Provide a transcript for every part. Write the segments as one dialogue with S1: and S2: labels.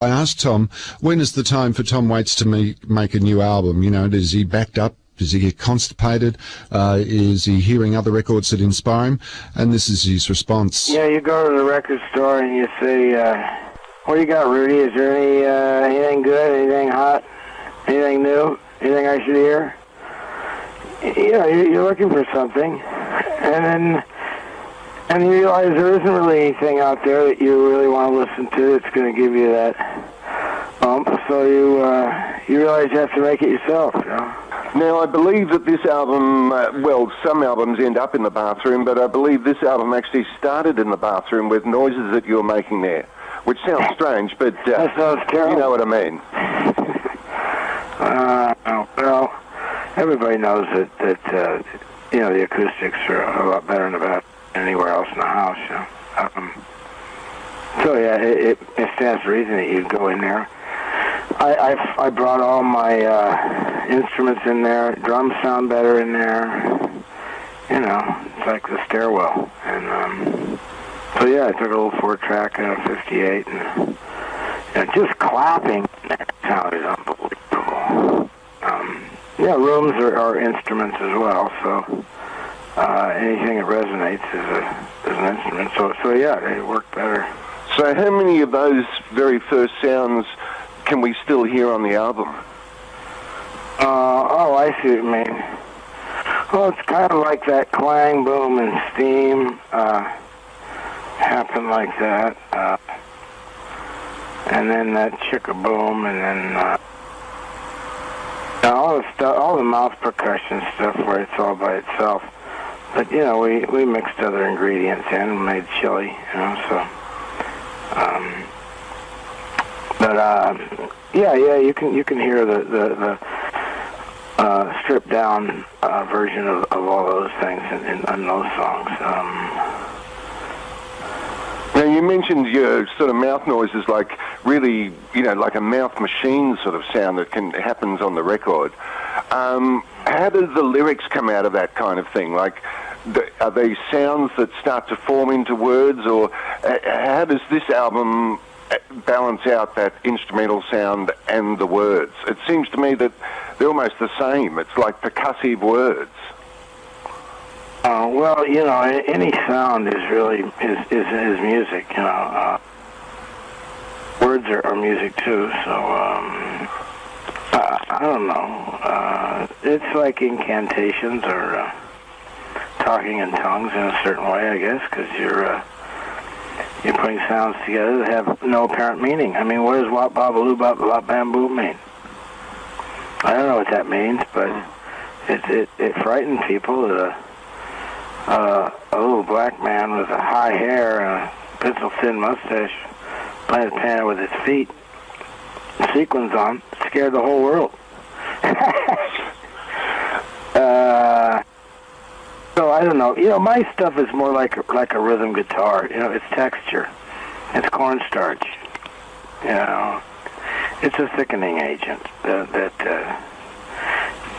S1: I asked Tom, when is the time for Tom Waits to make a new album? You know, is he backed up? Does he get constipated? Is he hearing other records that inspire him? And this is his response.
S2: Yeah, you go to the record store and you say, what do you got, Rudy? Is there anything good, anything hot, anything new, anything I should hear? You know, you're looking for something. And you realize there isn't really anything out there that you really want to listen to that's going to give you that bump. So you realize you have to make it yourself, you know?
S3: Now, I believe that this album, well, some albums end up in the bathroom, but I believe this album actually started in the bathroom with noises that you're making there, which sounds strange, but
S2: that sounds terrible.
S3: You know what I mean.
S2: Well, everybody knows that you know, the acoustics are a lot better than about anywhere else in the house, you know? So yeah, it stands to reason that you'd go in there. I brought all my instruments in there. Drums sound better in there. You know, it's like the stairwell. And so yeah, I took a little 4-track and a 58, and just clapping sounded unbelievable. Yeah, rooms are instruments as well, so anything that resonates is an instrument. So yeah, they work better.
S3: So how many of those very first sounds can we still hear on the album?
S2: Oh, I see what you mean. Well, it's kind of like that clang, boom, and steam happen like that. And then that chicka-boom, and then all the mouth percussion stuff where it's all by itself. But, you know, we mixed other ingredients in and made chili, you know, so... yeah, you can hear the stripped down version of all those things in those songs.
S3: Now you mentioned your sort of mouth noises, like really, you know, like a mouth machine sort of sound that happens on the record. How do the lyrics come out of that kind of thing? Like, are they sounds that start to form into words, or how does this album balance out that instrumental sound and the words? It seems to me that they're almost the same. It's like percussive words.
S2: Well, you know, any sound is really is music. You know, words are music too. So I don't know. It's like incantations or talking in tongues in a certain way, I guess, because you're putting sounds together that have no apparent meaning. I mean, what does wop babaloo bop bop bamboo mean? I don't know what that means, but it frightened people that a little black man with a high hair and a pencil-thin mustache playing the piano with his feet, sequins on, scared the whole world. So I don't know. You know, my stuff is more like a rhythm guitar. You know, it's texture. It's cornstarch. You know, it's a thickening agent that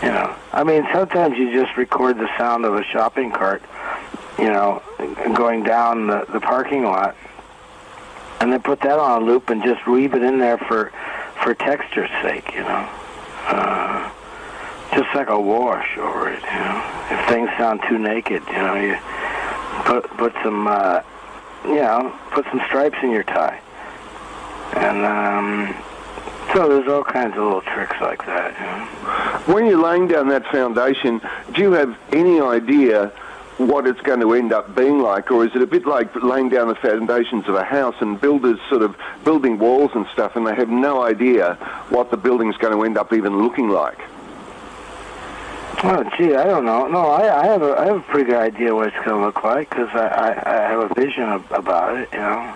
S2: you know. I mean, sometimes you just record the sound of a shopping cart, you know, going down the parking lot, and then put that on a loop and just weave it in there for texture's sake, you know. Just like a wash over it, you know. If things sound too naked, you know, you put some, you know, put some stripes in your tie. And so there's all kinds of little tricks like that, you know.
S3: When you're laying down that foundation, do you have any idea what it's going to end up being like, or is it a bit like laying down the foundations of a house and builders sort of building walls and stuff, and they have no idea what the building's going to end up even looking like?
S2: Oh, gee, I don't know. No, I have a pretty good idea what it's going to look like, because I have a vision about it, you know.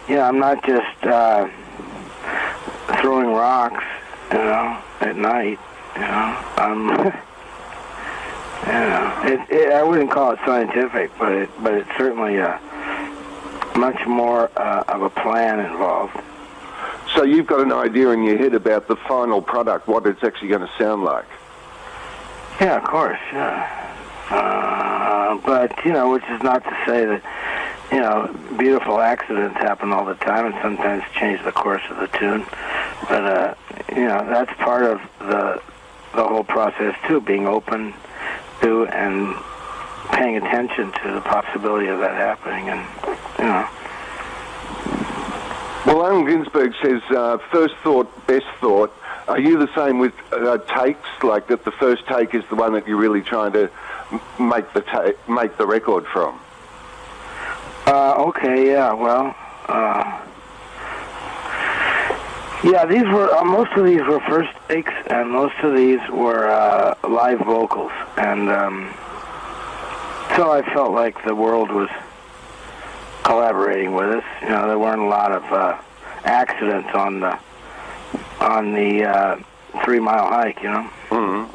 S2: Yeah, I'm not just throwing rocks, you know, at night, you know. You know, I wouldn't call it scientific, but it's certainly much more of a plan involved.
S3: So you've got an idea in your head about the final product, what it's actually going to sound like?
S2: Yeah, of course, yeah. But, you know, which is not to say that, beautiful accidents happen all the time, and sometimes change the course of the tune. But that's part of the whole process too, being open to and paying attention to the possibility of that happening, and
S3: Well, Allen Ginsberg says, first thought, best thought. Are you the same with takes, like that the first take is the one that you're really trying to make the record from?
S2: Okay, yeah, well, these were, most of these were first takes, and most of these were live vocals, and so I felt like the world was collaborating with us. There weren't a lot of accidents on the 3 Mile hike,
S3: Mm-hmm.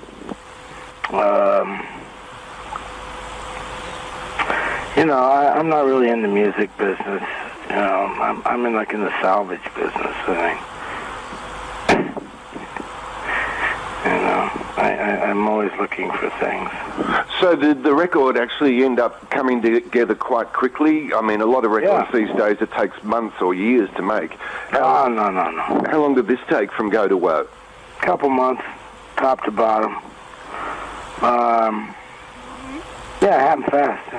S2: I'm not really in the music business. I'm in the salvage business, I think. I'm always looking for things.
S3: So did the record actually end up coming together quite quickly? I mean, a lot of records these days, it takes months or years to make.
S2: No.
S3: How long did this take from go to what?
S2: Couple months, top to bottom. It happened fast.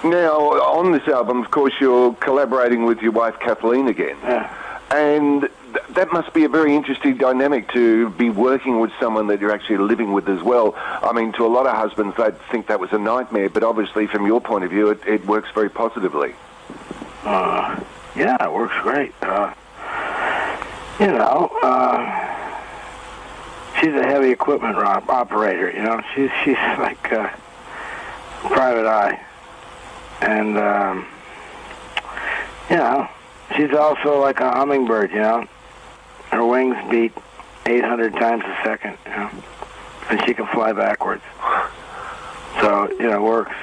S3: Now, on this album, of course, you're collaborating with your wife, Kathleen, again.
S2: Yeah.
S3: And that must be a very interesting dynamic to be working with someone that you're actually living with as well. I mean, to a lot of husbands, they'd think that was a nightmare, but obviously, from your point of view, it works very positively.
S2: It works great. She's a heavy equipment operator, She's like a private eye. And, she's also like a hummingbird, Her wings beat 800 times a second, And she can fly backwards. So, it works.